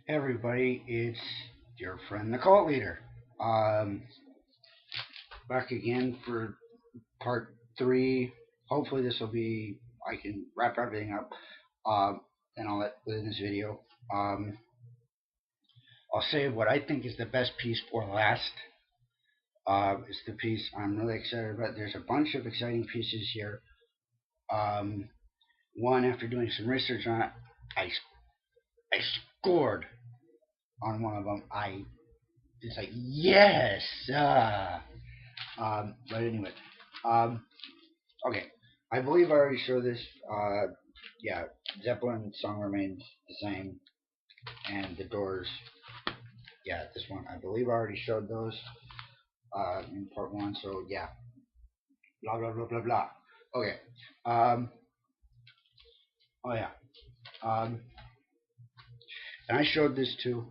Hey everybody, it's your friend the cult leader. Um, Back again for part three. Hopefully this will be I can wrap everything up. And I'll let within this video. Um, I'll say what I think is the best piece for last. It's the piece I'm really excited about. There's a bunch of exciting pieces here. Um, One, after doing some research on it, I I scored on one of them. I It's like yes. But anyway, um, okay. I believe I already showed this. Yeah, Zeppelin song remains the same, and the Doors. Yeah, this one. I believe I already showed those in part one. So yeah, blah blah blah blah blah. Okay. Um, oh yeah. Um, and I showed this too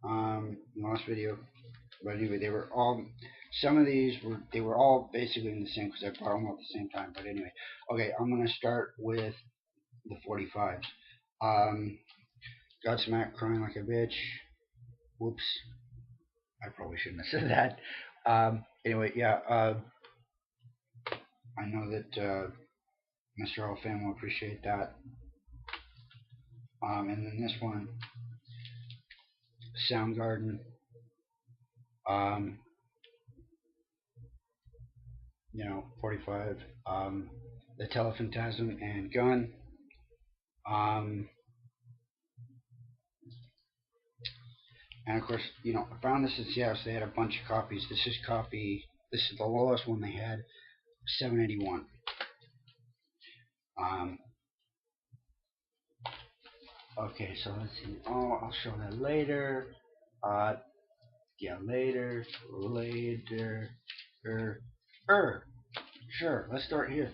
in the last video. But anyway, they were all. Some of these were all basically in the same because I bought them all at the same time. But anyway, okay. I'm gonna start with the 45s. Um, Godsmack crying like a bitch. Whoops. I probably shouldn't have said that. Anyway, yeah. I know that Mr. All Fan will appreciate that. And then this one, Soundgarden. Um, 45. The Telephantasm and Gun. Um, and of course, I found this at Seattle. So they had a bunch of copies. This is the lowest one they had, 781. Um, okay, so let's see. Oh, I'll show that later. Uh, yeah, later. Er, sure. Let's start here.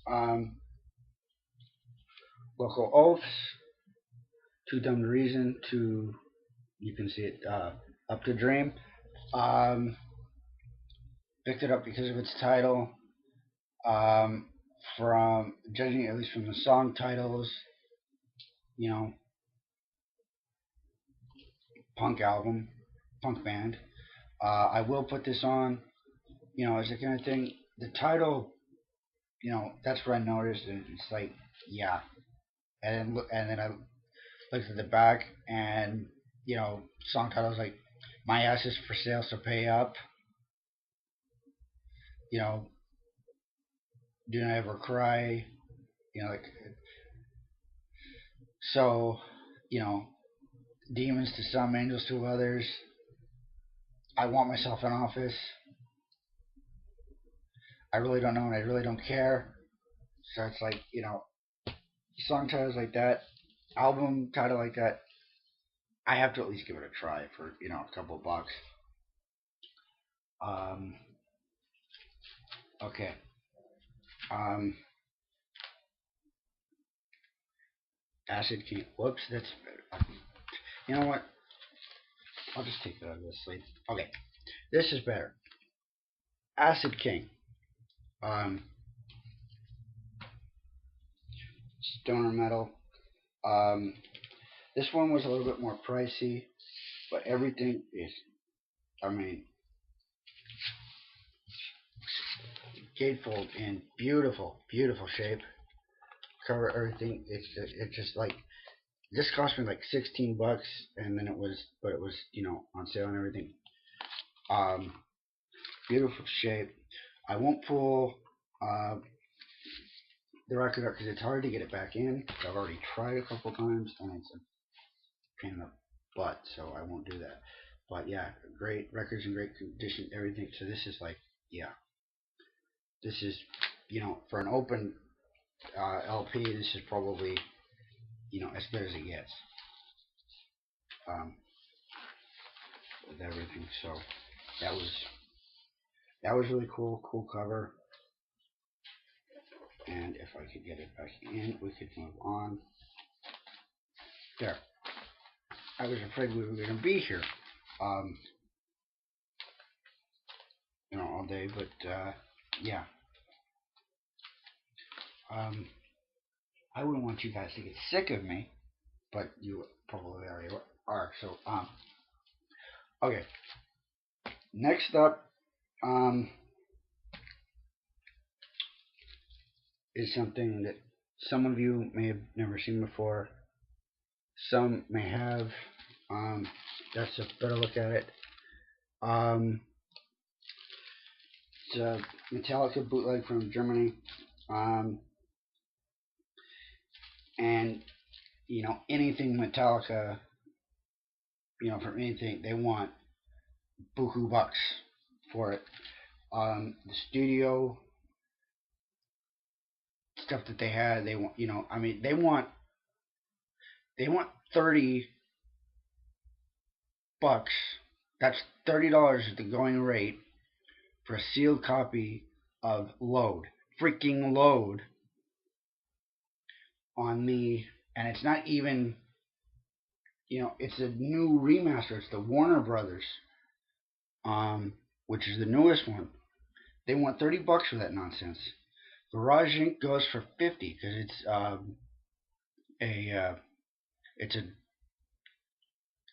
Um, Local oaths. Too dumb to reason. You can see it. Up to dream. Um, Picked it up because of its title. Um, from judging at least from the song titles, you know, punk album, punk band. I will put this on, as a kind of thing. The title, that's what I noticed, and it's like, yeah. And then I looked at the back, and song titles like "My Ass Is for Sale, So Pay Up," you know, "Do Not Ever Cry," like so, you know, "Demons to Some, Angels to Others." I want myself an office. I really don't know, and I really don't care. So it's like, song titles like that, album title like that, I have to at least give it a try for a couple of bucks. Um, okay. Um, Acid King. Whoops, that's. You know what? I'll just take that out of this sleep. Okay, this is better. Acid King. Um, Stoner metal. Um, this one was a little bit more pricey, but everything is. I mean, gatefold in beautiful, beautiful shape. Cover everything. It's just like this cost me like $16, and then it was on sale and everything. Um, Beautiful shape. I won't pull uh, the record up because it's hard to get it back in. I've already tried a couple times, and it's a pain in the butt, so I won't do that. But yeah, great records in great condition, everything. So this is like, yeah, this is for an open LP, this is probably as good as it gets. Um, with everything. So that was that was really cool. Cool cover. And if I could get it back in, we could move on. There. I was afraid we were going to be here, um, all day. But yeah, I wouldn't want you guys to get sick of me, but you probably already Alright, so okay. Next up, is something that some of you may have never seen before. Some may have. That's a better look at it. Um, it's a Metallica bootleg from Germany. Um, and anything Metallica, for anything they want, buku bucks for it. The studio stuff that they had, they want, they want $30. That's $30 is the going rate for a sealed copy of Load, freaking Load, on the, and it's not even, it's a new remaster. It's the Warner Brothers, which is the newest one. They want $30 for that nonsense. Garage Inc. goes for 50 because a it's a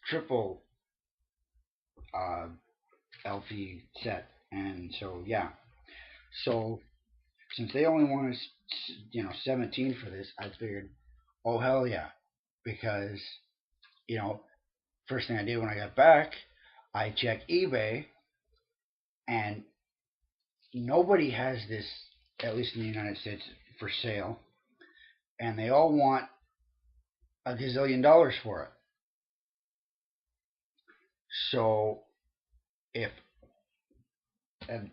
triple uh, LP set, and so yeah. So since they only wanted 17 for this, I figured, oh hell yeah, because you know first thing I did when I got back, I checked eBay, and nobody has this, at least in the United States, for sale, and they all want a gazillion dollars for it. So if and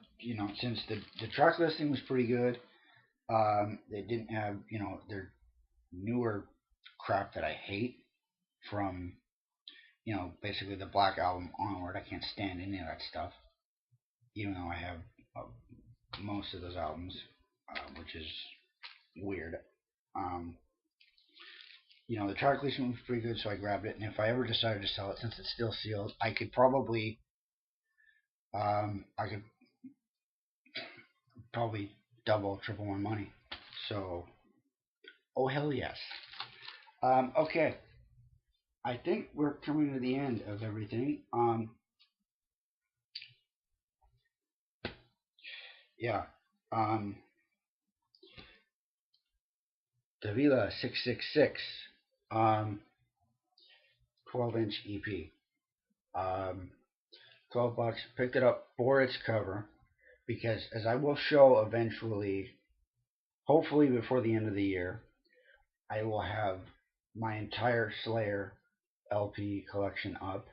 since the track listing was pretty good, they didn't have their newer crap that I hate from basically the Black Album onward. I can't stand any of that stuff, even though I have most of those albums, which is weird. Um, the track listing was pretty good, so I grabbed it. And if I ever decided to sell it, since it's still sealed, I could probably double, triple my money. So, oh hell yes. Okay, I think we're coming to the end of everything. Yeah. Um, Davila 666, 12-inch EP. 12 bucks. Picked it up for its cover because, as I will show eventually, hopefully before the end of the year, I will have my entire Slayer LP collection up.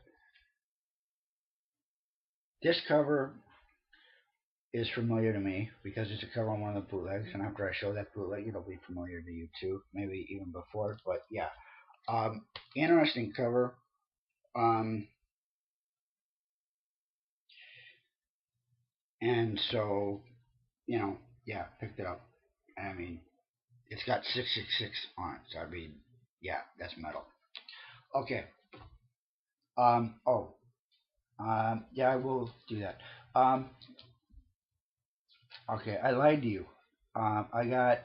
This cover is familiar to me because it's a cover on one of the bootlegs, and after I show that bootleg, it'll be familiar to you too, maybe even before. But yeah, interesting cover. And so, yeah, picked it up. I mean, it's got 666 on it, so I mean, yeah, that's metal. Okay. Oh. Yeah, I will do that. Okay, I lied to you. I got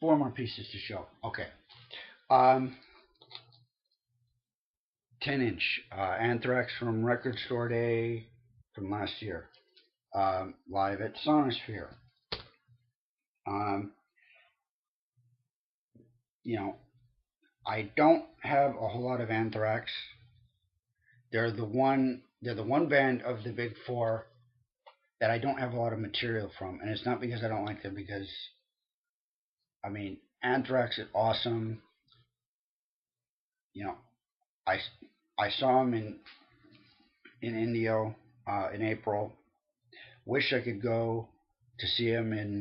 four more pieces to show. Okay. Um, 10-inch Anthrax from Record Store Day from last year. Live at Sonosphere. Um, you know, I don't have a whole lot of Anthrax. They're the one band of the big four that I don't have a lot of material from, and it's not because I don't like them. Because I mean, Anthrax is awesome. You know, I I saw them in Indio in April. Wish I could go to see them in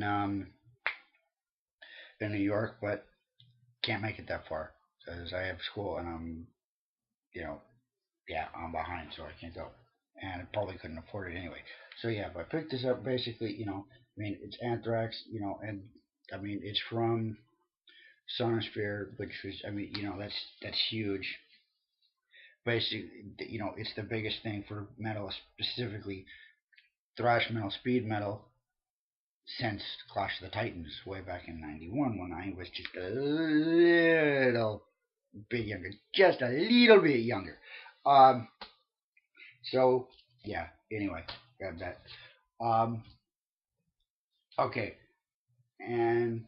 New York, but can't make it that far because I have school and you know yeah, I'm behind, so I can't go, and I probably couldn't afford it anyway. So yeah, but I picked this up basically. I mean, it's Anthrax, and I mean it's from Sonosphere, which was, I mean, that's huge. Basically, it's the biggest thing for metal, specifically thrash metal, speed metal, since Clash of the Titans way back in '91 when I was just a little bit younger, just a little bit younger. So yeah. Anyway, grab that. Um, okay, and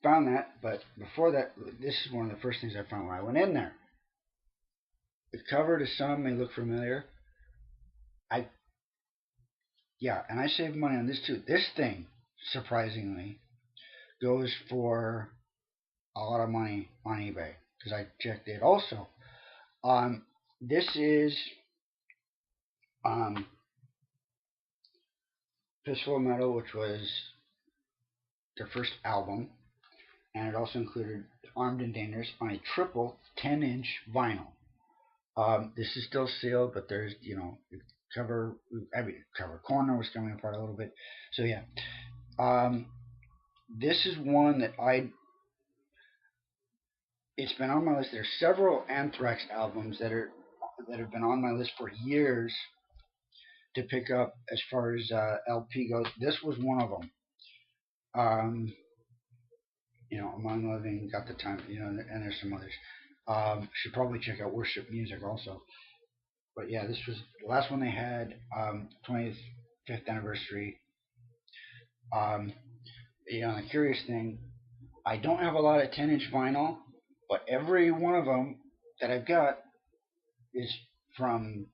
found that. But before that, this is one of the first things I found when I went in there. The cover to some may look familiar. I Yeah, and I saved money on this too. This thing, surprisingly, goes for a lot of money on eBay because I checked it. Also, this is um, Fistful of Metal, which was their first album, and it also included Armed and Dangerous on a triple 10-inch vinyl. This is still sealed, but there's cover. Cover corner was coming apart a little bit. So yeah, um, this is one that I. It's been on my list. There's several Anthrax albums that have been on my list for years to pick up as far as LP goes. This was one of them. Um, Among the Living, Got the Time, and there's some others. Should probably check out Worship Music also. But yeah, this was the last one they had, 25th anniversary. Um, the curious thing, I don't have a lot of 10-inch vinyl, but every one of them that I've got is from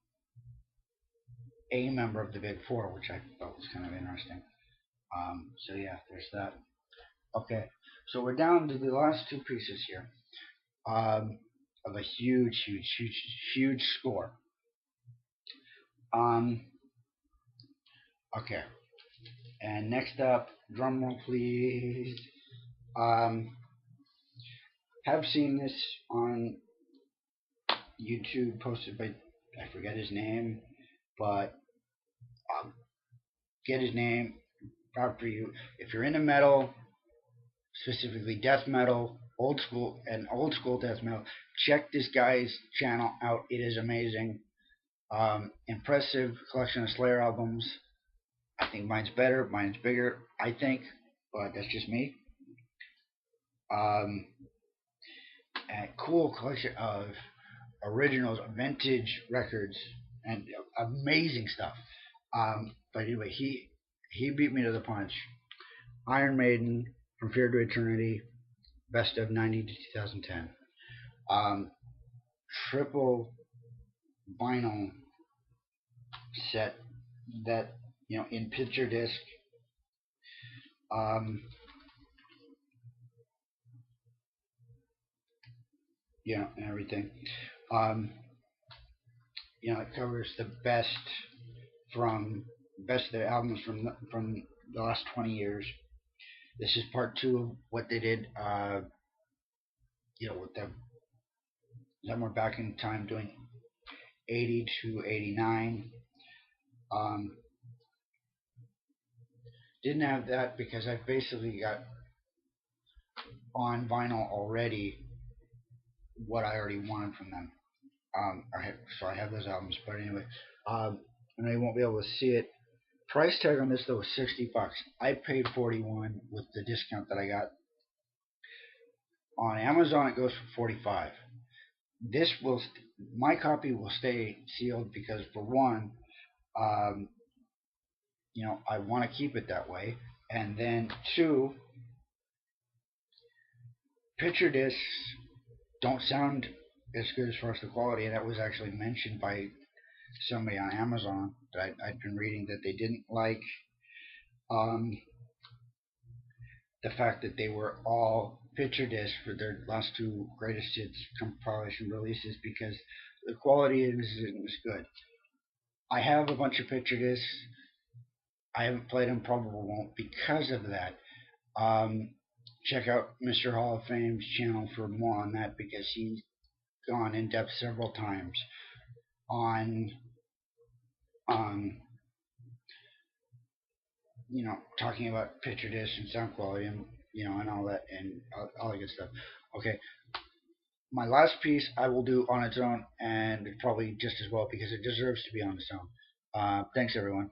a member of the Big Four, which I thought was kind of interesting. So yeah, there's that. Okay, so we're down to the last two pieces here of a huge score. Um, okay, and next up, drum roll please. Um, have seen this on YouTube posted by I forget his name, but get his name. Proud for you. If you're into metal, specifically death metal, old school death metal, check this guy's channel out. It is amazing. Impressive collection of Slayer albums. I think mine's better. Mine's bigger. I think, but that's just me. Um, and cool collection of originals, vintage records, and amazing stuff. But anyway, he beat me to the punch. Iron Maiden, From Fear to Eternity, best of 90 to 2010. Um, Triple vinyl set that in picture disc. Um, and everything. Um, it covers the best of their albums from the last 20 years. This is part two of what they did. With them somewhere back in time doing 80 to 89. Um, didn't have that because I basically got on vinyl already what I already wanted from them. So I have those albums, but anyway, and you won't be able to see it. Price tag on this though was $60. I paid 41 with the discount that I got. On Amazon, it goes for 45. This will, my copy will stay sealed because for one, um, I want to keep it that way, and then two, picture discs don't sound as good as far as the quality, and that was actually mentioned by somebody on Amazon that I'd been reading that they didn't like um, the fact that they were all picture discs for their last two greatest hits compilation releases because the quality isn't as good. I have a bunch of picture discs. I haven't played them, probably won't because of that. Um, Check out Mr. Hall of Fame's channel for more on that because he's gone in depth several times on um, talking about picture disc and sound quality and and all that and all that good stuff. Okay, my last piece I will do on its own and probably just as well because it deserves to be on its own. Thanks everyone.